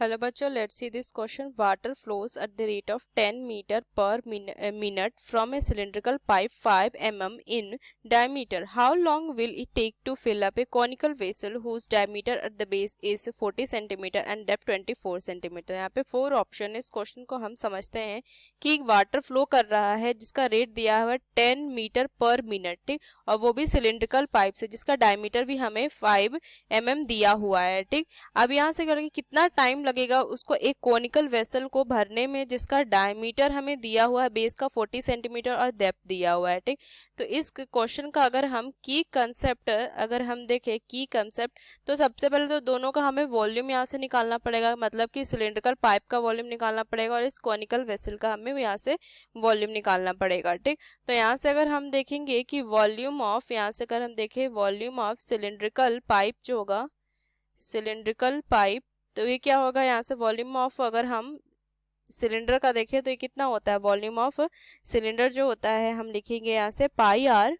Hello बच्चों, let's see this question. Water flows at the rate of 10 metre per minute from a cylindrical pipe 5 mm in diameter. How long will it take to fill up a conical vessel whose diameter at the base is 40 centimeter and depth 24 centimeter? यहाँ पे 4 option है. इस question को हम समझते हैं कि water flow कर रहा है जिसका रेट दिया हुआ है 10 मीटर पर मिनट, ठीक, और वो भी सिलिंड्रिकल पाइप से जिसका डायमीटर भी हमें 5 mm दिया हुआ है, ठीक. अब यहाँ से करेंगे कितना टाइम लगेगा उसको एक कोनिकल वेसल को भरने में जिसका डायमीटर हमें दिया हुआ है बेस का 40 सेंटीमीटर और डेप्थ दिया हुआ है, ठीक. तो इस क्वेश्चन का अगर हम की कंसेप्ट अगर हम देखें की कंसेप्ट, तो सबसे पहले तो दोनों का हमें वॉल्यूम यहाँ से निकालना पड़ेगा, मतलब कि सिलिंड्रिकल पाइप का वॉल्यूम निकालना पड़ेगा और इस कोनिकल वेसल का हमें यहाँ से वॉल्यूम निकालना पड़ेगा, ठीक. तो यहाँ से अगर हम देखेंगे कि वॉल्यूम ऑफ, यहाँ से अगर हम देखें वॉल्यूम ऑफ सिलिंड्रिकल पाइप जो होगा सिलिंड्रिकल पाइप, तो ये क्या होगा, यहाँ से वॉल्यूम ऑफ अगर हम सिलेंडर का देखें तो ये कितना होता है, वॉल्यूम ऑफ सिलेंडर जो होता है हम लिखेंगे यहाँ से पाई आर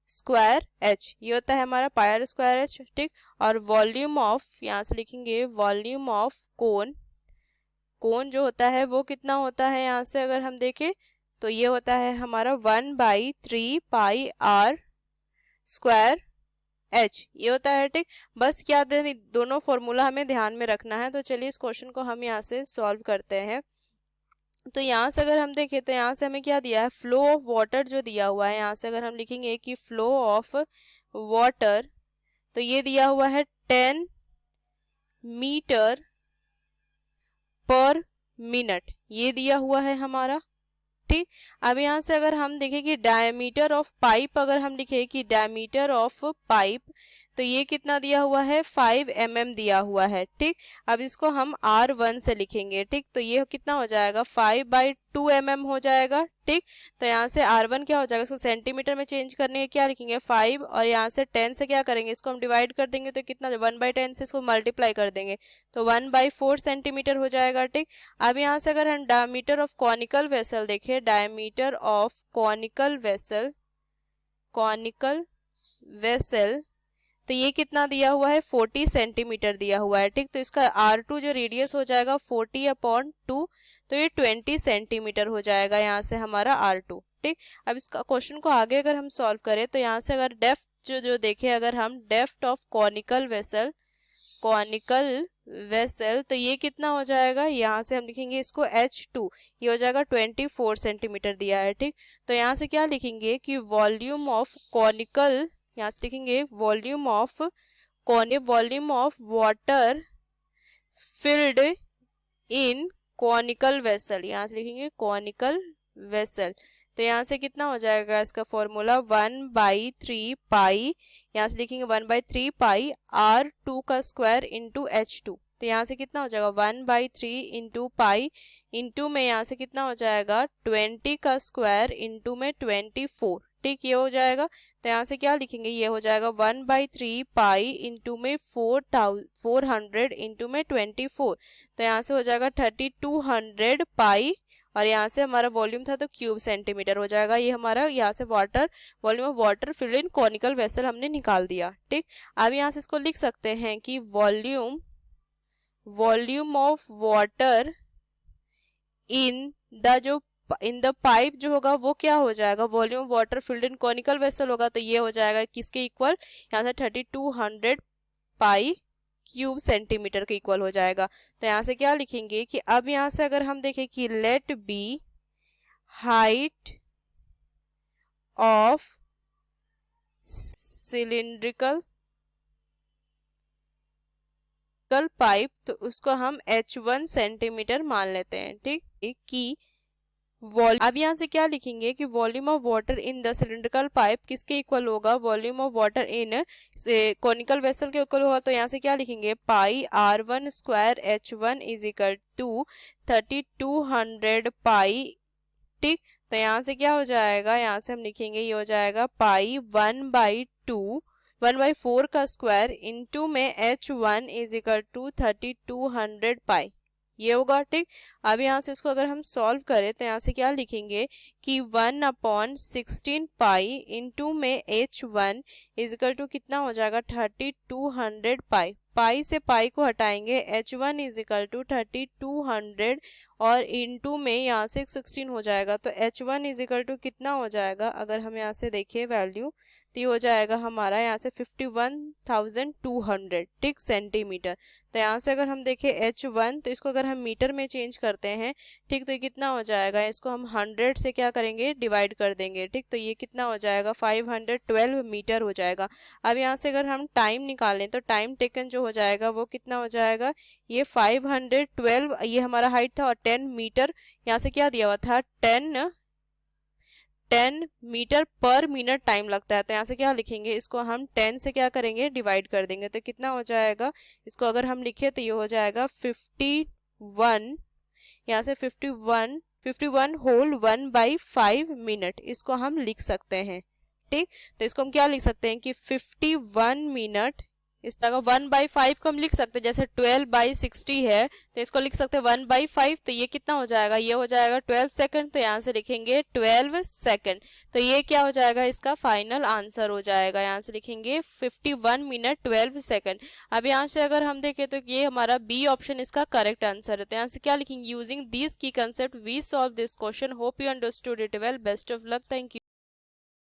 स्क्वायर एच, ये होता है हमारा पाई आर स्क्वायर एच, ठीक. और वॉल्यूम ऑफ यहाँ से लिखेंगे वॉल्यूम ऑफ कोन जो होता है वो कितना होता है, यहाँ से अगर हम देखें तो ये होता है हमारा 1/3 पाई आर स्क्वायर एच, ये होता है, ठीक. बस क्या दोनों फॉर्मूला हमें ध्यान में रखना है. तो चलिए इस क्वेश्चन को हम यहाँ से सॉल्व करते हैं. तो यहाँ से अगर हम देखें तो यहाँ से हमें क्या दिया है, फ्लो ऑफ वाटर जो दिया हुआ है, यहाँ से अगर हम लिखेंगे कि फ्लो ऑफ वाटर, तो ये दिया हुआ है 10 मीटर पर मिनट, ये दिया हुआ है हमारा, ठीक. अब यहाँ से अगर हम देखें कि डायमीटर ऑफ पाइप, अगर हम लिखे कि डायमीटर ऑफ पाइप, तो ये कितना दिया हुआ है 5 mm दिया हुआ है, ठीक. अब इसको हम R1 से लिखेंगे, ठीक. तो ये कितना हो जाएगा 5/2 mm हो जाएगा, ठीक. तो यहाँ से R1 क्या हो जाएगा, इसको सेंटीमीटर में चेंज करने के क्या लिखेंगे 5, और यहाँ से 10 से क्या करेंगे, इसको हम डिवाइड कर देंगे तो कितना 1/10 से इसको मल्टीप्लाई कर देंगे तो 1/4 सेंटीमीटर हो जाएगा, ठीक. अब यहाँ से अगर हम डायमीटर ऑफ कॉनिकल वेसल देखें, डायमीटर ऑफ कॉनिकल वेसल, तो ये कितना दिया हुआ है 40 सेंटीमीटर दिया हुआ है, ठीक. तो इसका R2 जो रेडियस हो जाएगा 40/2, तो ये 20 सेंटीमीटर हो जाएगा यहाँ से हमारा R2, ठीक. अब इसका क्वेश्चन को आगे अगर हम सॉल्व करें तो यहाँ से अगर डेप्थ जो देखें, अगर हम डेप्थ ऑफ कॉनिकल वेसल, तो ये कितना हो जाएगा, यहाँ से हम लिखेंगे इसको H2, ये हो जाएगा 24 सेंटीमीटर दिया है, ठीक. तो यहाँ से क्या लिखेंगे कि वॉल्यूम ऑफ कॉनिकल, यहाँ से लिखेंगे volume of water filled in conical vessel, यहाँ से लिखेंगे कॉनिकल वेसल. तो यहाँ से कितना हो जाएगा इसका फॉर्मूला 1/3 पाई, यहाँ से लिखेंगे 1/3 पाई R2 का स्क्वायर इंटू H2. तो यहाँ से कितना हो जाएगा 1/3 इंटू पाई इंटू में यहाँ से कितना हो जाएगा 20 का स्क्वायर इंटू में 24, ठीक, ये हो जाएगा. तो यहाँ से क्या लिखेंगे, ये हो जाएगा 1/3 पाई इंटू में 400 इंटू में 24, तो यहाँ से हो जाएगा 3200 पाई, और यहाँ से हमारा वॉल्यूम था तो क्यूब सेंटीमीटर हो जाएगा. ये हमारा यहाँ से volume of water filled in conical vessel हमने निकाल दिया, ठीक. अब यहाँ से इसको लिख सकते हैं कि volume of water in the pipe जो होगा वो क्या हो जाएगा, volume water filled in conical vessel होगा, तो ये हो जाएगा किसके इक्वल, यहाँ से 3200 पाई क्यूब सेंटीमीटर के इक्वल हो जाएगा. तो यहाँ से क्या लिखेंगे कि अब यहाँ से अगर हम देखें कि let B height of cylindrical pipe, तो उसको हम H1 सेंटीमीटर मान लेते हैं, ठीक. कि अब यहाँ से क्या लिखेंगे कि volume of water in the cylindrical pipe किसके इक्वल होगा, volume of water in conical vessel के इक्वल होगा. तो यहाँ से क्या लिखेंगे pi R1 square H1 is equal to 3200 pi, ठीक. तो यहाँ से क्या हो जाएगा, यहाँ से हम लिखेंगे ये हो जाएगा पाई 1/4 का स्क्वायर इंटू में H1 इज इक्वल टू 3200 पाई, ये होगा, ठीक. अब यहाँ से इसको अगर हम सॉल्व करें तो यहाँ से क्या लिखेंगे कि 1/16 पाई इंटू में H1 इज इक्वल टू कितना हो जाएगा 3200 पाई, पाई से पाई को हटाएंगे, h1 इज इक्वल टू 3200 और इनटू में यहाँ से 16 हो जाएगा, तो h1 इज इक्वल टू कितना हो जाएगा, अगर हम यहाँ से देखिए वैल्यू, तो ये हो जाएगा हमारा यहाँ से 51,200 ठीक सेंटीमीटर। तो यहाँ से अगर हम देखें h1, तो इसको अगर हम मीटर में चेंज करते हैं ठीक, तो ये कितना हो जाएगा, इसको हम 100 से क्या करेंगे, डिवाइड कर देंगे ठीक, तो ये कितना हो जाएगा 512 मीटर हो जाएगा। अब यहाँ से अगर हम टाइम निकालें तो टाइम टेकन जो हो जाएगा वो कितना हो जाएगा, ये 512, ये हमारा हाइट था, और 10 मीटर यहाँ से क्या दिया हुआ था, 10 मीटर पर मिनट टाइम लगता है, तो यहाँ से क्या लिखेंगे, इसको हम 10 से क्या करेंगे, डिवाइड कर देंगे, तो कितना हो जाएगा, इसको अगर हम लिखे तो ये हो जाएगा 51, यहाँ से 51 होल 1/5 मिनट, इसको हम लिख सकते हैं ठीक। तो इसको हम क्या लिख सकते हैं कि 51 मिनट, इस तरह का 1/5 को हम लिख सकते हैं, जैसे 12/60 है तो इसको लिख सकते हैं 1/5, तो ये कितना हो जाएगा, ये हो जाएगा 12 सेकंड, तो यहाँ से लिखेंगे 12 सेकंड, तो ये क्या हो जाएगा, इसका फाइनल आंसर हो जाएगा, यहाँ से लिखेंगे 51 मिनट 12 सेकंड। अब यहाँ से अगर हम देखें तो ये हमारा बी ऑप्शन इसका करेक्ट आंसर है, तो यहाँ से क्या लिखेंगे, यूजिंग दिस की concept we solve this question, hope you understood it well, best of luck, thank you.